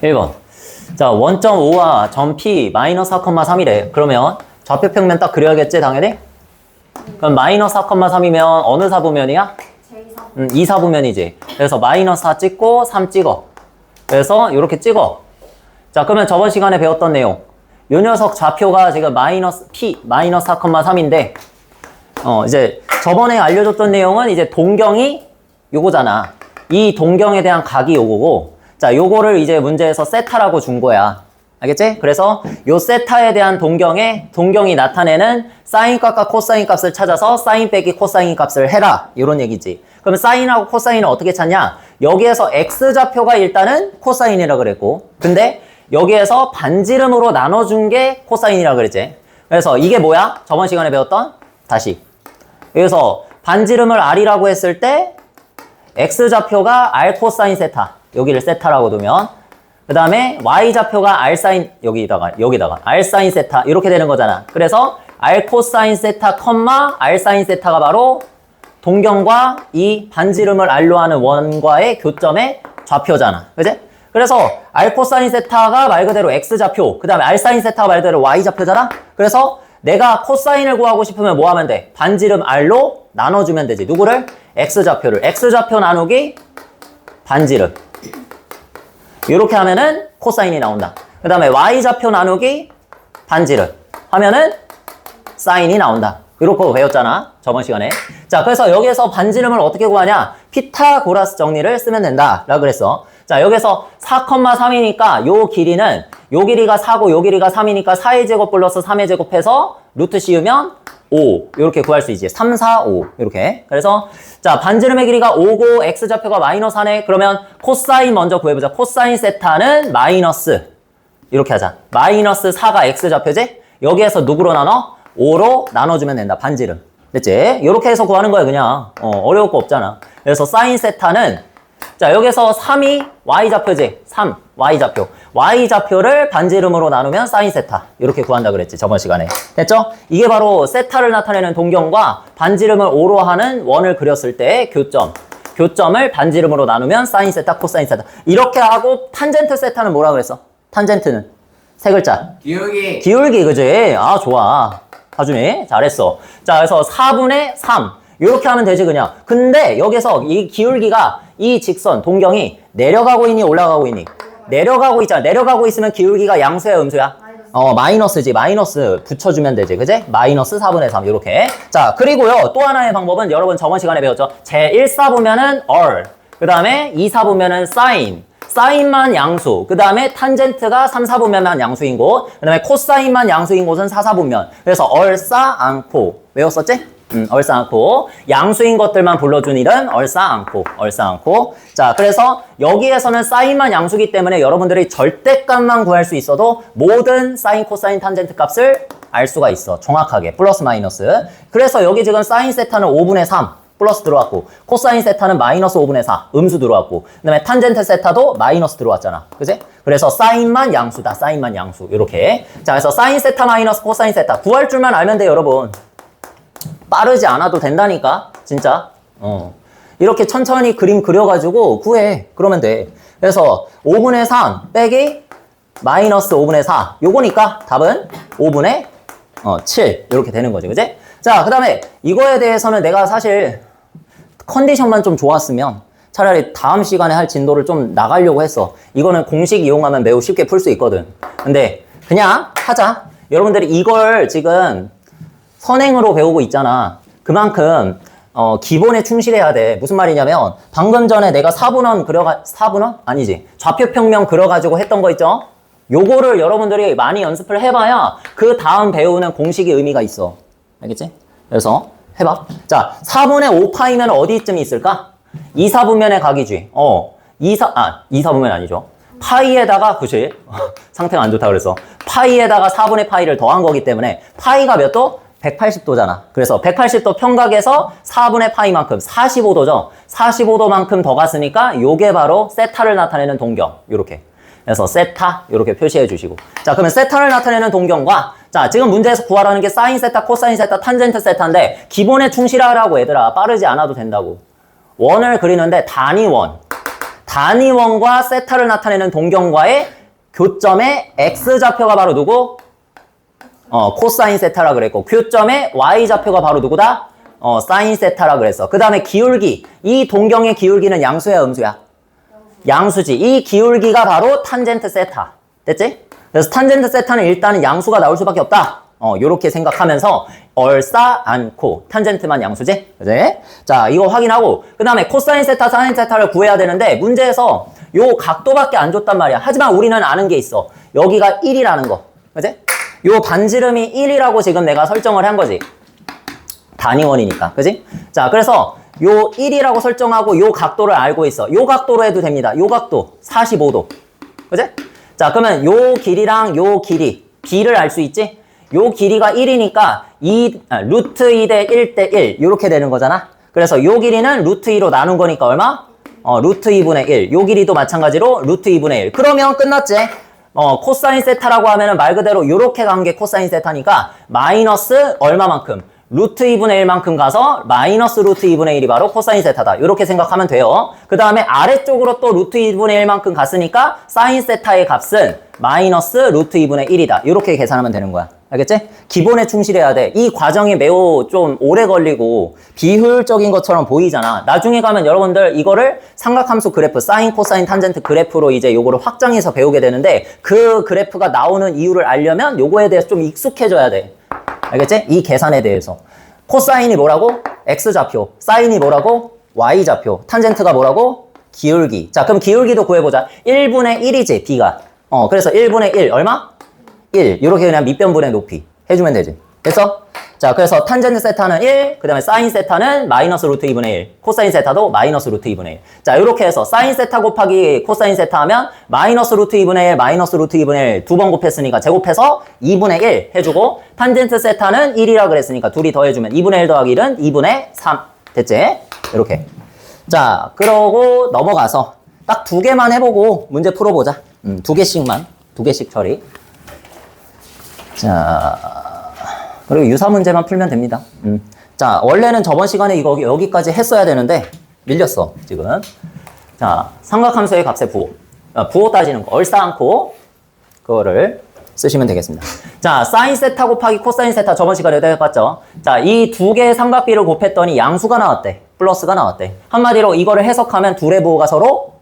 1번. 자, 원점5와 점 P 마이너스 4,3이래. 그러면 좌표평면 딱 그려야겠지, 당연히? 그럼 마이너스 4,3이면 어느 사부면이야? 제2사부. 2사부면이지. 그래서 마이너스 4 찍고 3 찍어. 그래서 이렇게 찍어. 자, 그러면 저번 시간에 배웠던 내용. 요 녀석 좌표가 지금 마이너스 P 마이너스 4,3인데 이제 저번에 알려줬던 내용은 이제 동경이 요거잖아. 이 동경에 대한 각이 요거고, 자, 요거를 이제 문제에서 세타라고 준 거야. 알겠지? 그래서 요 세타에 대한 동경이 나타내는 사인 값과 코사인 값을 찾아서 사인 빼기 코사인 값을 해라. 이런 얘기지. 그럼 사인하고 코사인은 어떻게 찾냐? 여기에서 X좌표가 일단은 코사인이라 그랬고, 근데 여기에서 반지름으로 나눠준 게 코사인이라 그랬지. 그래서 이게 뭐야? 저번 시간에 배웠던? 다시. 여기서 반지름을 R이라고 했을 때 X좌표가 R 코사인 세타. 여기를 세타라고 두면, 그 다음에 Y좌표가 R 사인, 여기다가 R 사인 세타. 이렇게 되는 거잖아. 그래서 R 코사인 세타, R 사인 세타가 바로 동경과 이 반지름을 R로 하는 원과의 교점의 좌표잖아. 그지? 그래서 R 코사인 세타가 말 그대로 X좌표, 그 다음에 R 사인 세타가 말 그대로 Y좌표잖아? 그래서 내가 코사인을 구하고 싶으면 뭐 하면 돼? 반지름 R로 나눠주면 되지. 누구를? X좌표를. X좌표 나누기 반지름. 이렇게 하면은 코사인이 나온다. 그 다음에 Y좌표 나누기 반지름 하면은 사인이 나온다. 이렇게 배웠잖아, 저번 시간에. 자, 그래서 여기에서 반지름을 어떻게 구하냐? 피타고라스 정리를 쓰면 된다 라고 그랬어. 자, 여기서 4,3이니까 요 길이는, 요 길이가 4고 요 길이가 3이니까 4의 제곱 플러스 3의 제곱해서 루트 씌우면 5 이렇게 구할 수 있지. 3, 4, 5 이렇게. 그래서 자, 반지름의 길이가 5고 X좌표가 마이너스 4네. 그러면 코사인 먼저 구해보자. 코사인 세타는 마이너스, 이렇게 하자. 마이너스 4가 X좌표지? 여기에서 누구로 나눠? 5로 나눠주면 된다. 반지름. 됐지? 이렇게 해서 구하는 거야 그냥. 어려울 거 없잖아. 그래서 사인 세타는, 자, 여기서 3이 Y좌표지? 3, Y좌표. Y좌표를 반지름으로 나누면 사인 세타. 이렇게 구한다 그랬지, 저번 시간에. 됐죠? 이게 바로 세타를 나타내는 동경과 반지름을 5로 하는 원을 그렸을 때의 교점. 교점을 반지름으로 나누면 사인 세타, 코사인 세타. 이렇게 하고 탄젠트 세타는 뭐라 그랬어? 탄젠트는? 세 글자. 기울기. 기울기, 그지? 아, 좋아. 하준이, 잘했어. 자, 그래서 4분의 3. 이렇게 하면 되지, 그냥. 근데 여기서 이 기울기가, 이 직선, 동경이 내려가고 있니, 올라가고 있니? 내려가고 있잖아. 내려가고 있으면 기울기가 양수야, 음수야? 마이너스지. 마이너스 붙여주면 되지, 그지? 마이너스 4분의 3, 이렇게. 자, 그리고요, 또 하나의 방법은 여러분 저번 시간에 배웠죠? 제1사 보면은 R, 그 다음에 2사 보면은 sin. 사인만 양수, 그 다음에 탄젠트가 3, 4분면만 양수인 곳, 그 다음에 코사인만 양수인 곳은 4, 4분면. 그래서 얼싸 않고. 외웠었지? 얼싸 않고. 양수인 것들만 불러준 이름 얼싸 않고. 얼싸 않고. 자, 그래서 여기에서는 사인만 양수기 때문에 여러분들이 절대값만 구할 수 있어도 모든 사인, 코사인, 탄젠트 값을 알 수가 있어. 정확하게. 플러스 마이너스. 그래서 여기 지금 사인 세타는 5분의 3. 플러스 들어왔고, 코사인 세타는 마이너스 5분의 4, 음수 들어왔고, 그 다음에 탄젠트 세타도 마이너스 들어왔잖아. 그지? 그래서 사인만 양수다. 사인만 양수. 이렇게. 자, 그래서 사인 세타 마이너스 코사인 세타. 구할 줄만 알면 돼, 여러분. 빠르지 않아도 된다니까. 진짜. 이렇게 천천히 그림 그려가지고 구해. 그러면 돼. 그래서 5분의 3 빼기 마이너스 5분의 4. 요거니까 답은 5분의 7. 이렇게 되는 거지. 그지? 자, 그 다음에 이거에 대해서는 내가 사실 컨디션만 좀 좋았으면 차라리 다음 시간에 할 진도를 좀 나가려고 했어. 이거는 공식 이용하면 매우 쉽게 풀 수 있거든. 근데 그냥 하자. 여러분들이 이걸 지금 선행으로 배우고 있잖아. 그만큼 기본에 충실해야 돼. 무슨 말이냐면 방금 전에 내가 4분원? 아니지. 좌표평면 그려가지고 했던 거 있죠? 요거를 여러분들이 많이 연습을 해봐야 그 다음 배우는 공식의 의미가 있어. 알겠지? 그래서 해봐. 자, 4분의 5파이면 어디쯤이 있을까? 2사분면의 각이지. 2사분면 아니죠. 파이에다가, 그치? 상태가 안 좋다 그래서. 파이에다가 4분의 파이를 더한 거기 때문에 파이가 몇 도? 180도잖아. 그래서 180도 평각에서 4분의 파이만큼 45도죠. 45도만큼 더 갔으니까 요게 바로 세타를 나타내는 동경. 요렇게. 그래서 세타 이렇게 표시해 주시고. 자, 그러면 세타를 나타내는 동경과, 자, 지금 문제에서 구하라는 게 사인 세타, 코사인 세타, 탄젠트 세타인데 기본에 충실하라고 얘들아. 빠르지 않아도 된다고. 원을 그리는데 단위원. 단위원과 세타를 나타내는 동경과의 교점의 x좌표가 바로 누구? 코사인 세타라 그랬고, 교점의 y좌표가 바로 누구다? 사인 세타라 그랬어. 그 다음에 기울기. 이 동경의 기울기는 양수야, 음수야? 양수지. 이 기울기가 바로 탄젠트 세타. 됐지? 그래서 탄젠트 세타는 일단은 양수가 나올 수밖에 없다. 요렇게 생각하면서 얼싸 않고 탄젠트만 양수지? 그지? 자, 이거 확인하고 그 다음에 코사인 세타, 사인 세타를 구해야 되는데 문제에서 요 각도밖에 안 줬단 말이야. 하지만 우리는 아는 게 있어. 여기가 1이라는 거. 그지? 요 반지름이 1이라고 지금 내가 설정을 한 거지. 단위원이니까. 그지? 자, 그래서 요 1이라고 설정하고 요 각도를 알고 있어. 요 각도로 해도 됩니다. 요 각도 45도. 그지? 자, 그러면 요 길이랑 요 길이 b를 알 수 있지? 요 길이가 1이니까 루트 2 대 1 대 1 요렇게 되는 거잖아. 그래서 요 길이는 루트 2로 나눈 거니까 얼마? 루트 2분의 1. 요 길이도 마찬가지로 루트 2분의 1. 그러면 끝났지? 코사인 세타라고 하면은 말 그대로 요렇게 간 게 코사인 세타니까 마이너스 얼마만큼? 루트 2분의 1만큼 가서 마이너스 루트 2분의 1이 바로 코사인 세타다. 이렇게 생각하면 돼요. 그 다음에 아래쪽으로 또 루트 2분의 1만큼 갔으니까 사인 세타의 값은 마이너스 루트 2분의 1이다. 이렇게 계산하면 되는 거야. 알겠지? 기본에 충실해야 돼. 이 과정이 매우 좀 오래 걸리고 비효율적인 것처럼 보이잖아. 나중에 가면 여러분들 이거를 삼각함수 그래프, 사인, 코사인, 탄젠트 그래프로 이제 요거를 확장해서 배우게 되는데 그 그래프가 나오는 이유를 알려면 요거에 대해서 좀 익숙해져야 돼. 알겠지? 이 계산에 대해서. 코사인이 뭐라고? x좌표. 사인이 뭐라고? y좌표. 탄젠트가 뭐라고? 기울기. 자, 그럼 기울기도 구해보자. 1분의 1이지, b가. 그래서 1분의 1, 얼마? 1. 이렇게 그냥 밑변분의 높이 해주면 되지. 됐어? 자, 그래서 탄젠트 세타는 1, 그 다음에 사인 세타는 마이너스 루트 2분의 1, 코사인 세타도 마이너스 루트 2분의 1. 자, 이렇게 해서 사인 세타 곱하기 코사인 세타 하면 마이너스 루트 2분의 1, 마이너스 루트 2분의 1 두 번 곱했으니까 제곱해서 2분의 1 해주고 탄젠트 세타는 1이라 그랬으니까 둘이 더해주면 2분의 1 더하기 1은 2분의 3. 됐지? 이렇게. 자, 그러고 넘어가서 딱 두 개만 해보고 문제 풀어보자. 두 개씩 처리. 자, 그리고 유사 문제만 풀면 됩니다. 자, 원래는 저번 시간에 이거 여기까지 했어야 되는데 밀렸어, 지금. 자, 삼각함수의 값의 부호. 부호 따지는 거 얼싸 않고 그거를 쓰시면 되겠습니다. 자, 사인 세타 곱하기 코사인 세타 저번 시간에도 해봤죠. 자, 이 두 개의 삼각비를 곱했더니 양수가 나왔대. 플러스가 나왔대. 한마디로 이거를 해석하면 둘의 부호가 서로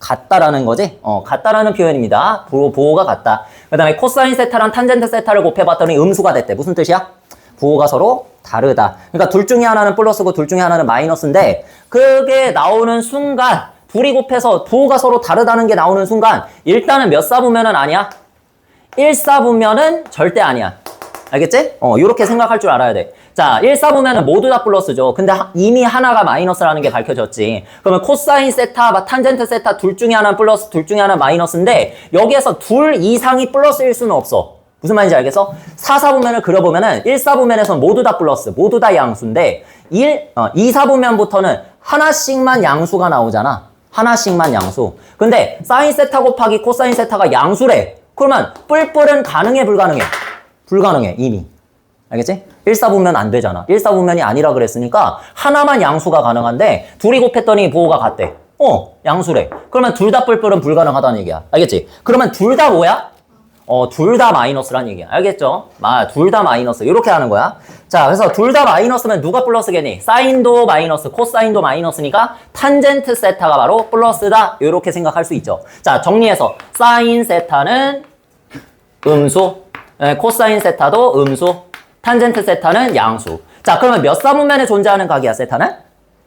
같다라는 거지? 같다라는 표현입니다. 부호가 같다. 그 다음에 코사인 세타랑 탄젠트 세타를 곱해봤더니 음수가 됐대. 무슨 뜻이야? 부호가 서로 다르다. 그러니까 둘 중에 하나는 플러스고 둘 중에 하나는 마이너스인데 그게 나오는 순간 둘이 곱해서 부호가 서로 다르다는 게 나오는 순간 일단은 몇 사분면은 아니야? 1사분면은 절대 아니야. 알겠지? 요렇게 생각할 줄 알아야 돼. 자, 1사분면은 모두 다 플러스죠. 근데 이미 하나가 마이너스라는 게 밝혀졌지. 그러면 코사인 세타, 탄젠트 세타 둘 중에 하나는 플러스, 둘 중에 하나는 마이너스인데 여기에서 둘 이상이 플러스일 수는 없어. 무슨 말인지 알겠어? 4사분면을 그려보면은 1사분면에서는 모두 다 플러스, 모두 다 양수인데 2사분면부터는 하나씩만 양수가 나오잖아. 하나씩만 양수. 근데 사인 세타 곱하기 코사인 세타가 양수래. 그러면 뿔뿔은 가능해, 불가능해? 불가능해, 이미. 알겠지? 1사분면 안 되잖아. 1사분면이 아니라 그랬으니까 하나만 양수가 가능한데 둘이 곱했더니 부호가 같대. 양수래. 그러면 둘 다 뿔뿔은 불가능하다는 얘기야. 알겠지? 그러면 둘 다 뭐야? 둘 다 마이너스란 얘기야. 알겠죠? 둘 다 마이너스. 이렇게 하는 거야. 자, 그래서 둘 다 마이너스면 누가 플러스겠니? 사인도 마이너스, 코사인도 마이너스니까 탄젠트 세타가 바로 플러스다. 이렇게 생각할 수 있죠. 자, 정리해서 사인 세타는 음수, 코사인 세타도 음수, 탄젠트 세타는 양수. 자, 그러면 몇 사분면에 존재하는 각이야, 세타는?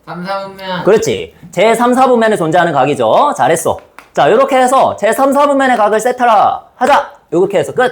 3사분면. 그렇지. 제 3, 4분면에 존재하는 각이죠. 잘했어. 자, 이렇게 해서 제 3, 4분면의 각을 세타라 하자. 이렇게 해서 끝.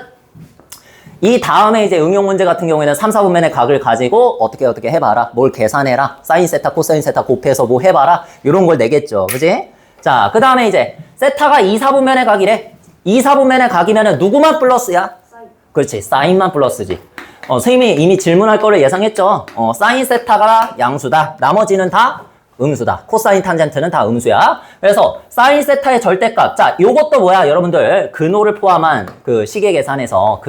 이 다음에 이제 응용 문제 같은 경우에는 3, 4분면의 각을 가지고 어떻게 해봐라. 뭘 계산해라. 사인 세타, 코사인 세타 곱해서 뭐 해봐라. 이런 걸 내겠죠. 그지? 자, 그 다음에 이제 세타가 2, 4분면의 각이래. 2, 4분면의 각이면은 누구만 플러스야? 사인. 그렇지. 사인만 플러스지. 선생님이 이미 질문할 거를 예상했죠. 사인 세타가 양수다. 나머지는 다 음수다. 코사인 탄젠트는 다 음수야. 그래서 사인 세타의 절대값. 자, 요것도 뭐야, 여러분들? 근호를 포함한 그 시계 계산에서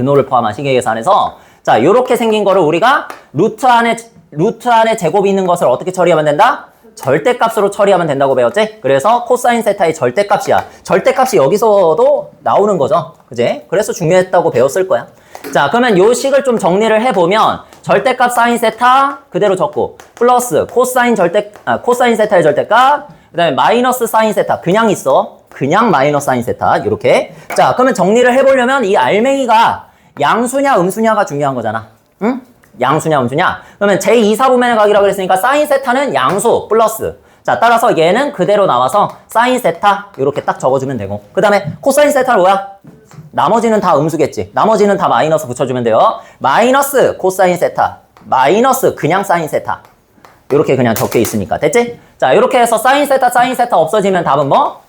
자, 요렇게 생긴 거를 우리가 루트 안에 제곱이 있는 것을 어떻게 처리하면 된다? 절대값으로 처리하면 된다고 배웠지? 그래서 코사인 세타의 절대값이야. 절대값이 여기서도 나오는 거죠. 그지? 그래서 중요했다고 배웠을 거야. 자, 그러면 요 식을 좀 정리를 해보면 절대값 사인 세타 그대로 적고 플러스 코사인 세타의 절대값 그 다음에 마이너스 사인 세타 그냥 있어. 그냥 마이너스 사인 세타 이렇게. 자, 그러면 정리를 해보려면 이 알맹이가 양수냐 음수냐가 중요한 거잖아. 응? 양수냐 음수냐? 그러면 제2사분면의 각이라고 그랬으니까 사인 세타는 양수 플러스. 자, 따라서 얘는 그대로 나와서 사인 세타 이렇게 딱 적어주면 되고 그 다음에 코사인 세타는 뭐야? 나머지는 다 음수겠지. 나머지는 다 마이너스 붙여주면 돼요. 마이너스 코사인 세타 마이너스 그냥 사인 세타 이렇게 그냥 적혀 있으니까 됐지? 자, 이렇게 해서 사인 세타 없어지면 답은 뭐?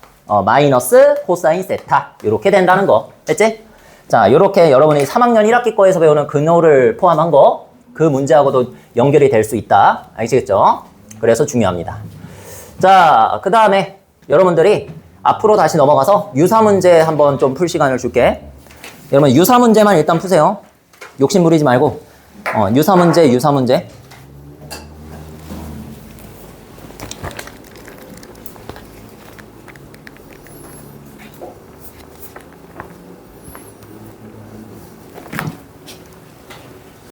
마이너스 코사인 세타 이렇게 된다는 거 됐지? 자, 이렇게 여러분이 3학년 1학기 거에서 배우는 근호를 포함한 거 그 문제하고도 연결이 될 수 있다. 아시겠죠? 그래서 중요합니다. 자, 그 다음에 여러분들이 앞으로 다시 넘어가서 유사 문제 한번 좀 풀 시간을 줄게. 여러분 유사 문제만 일단 푸세요. 욕심 부리지 말고 유사 문제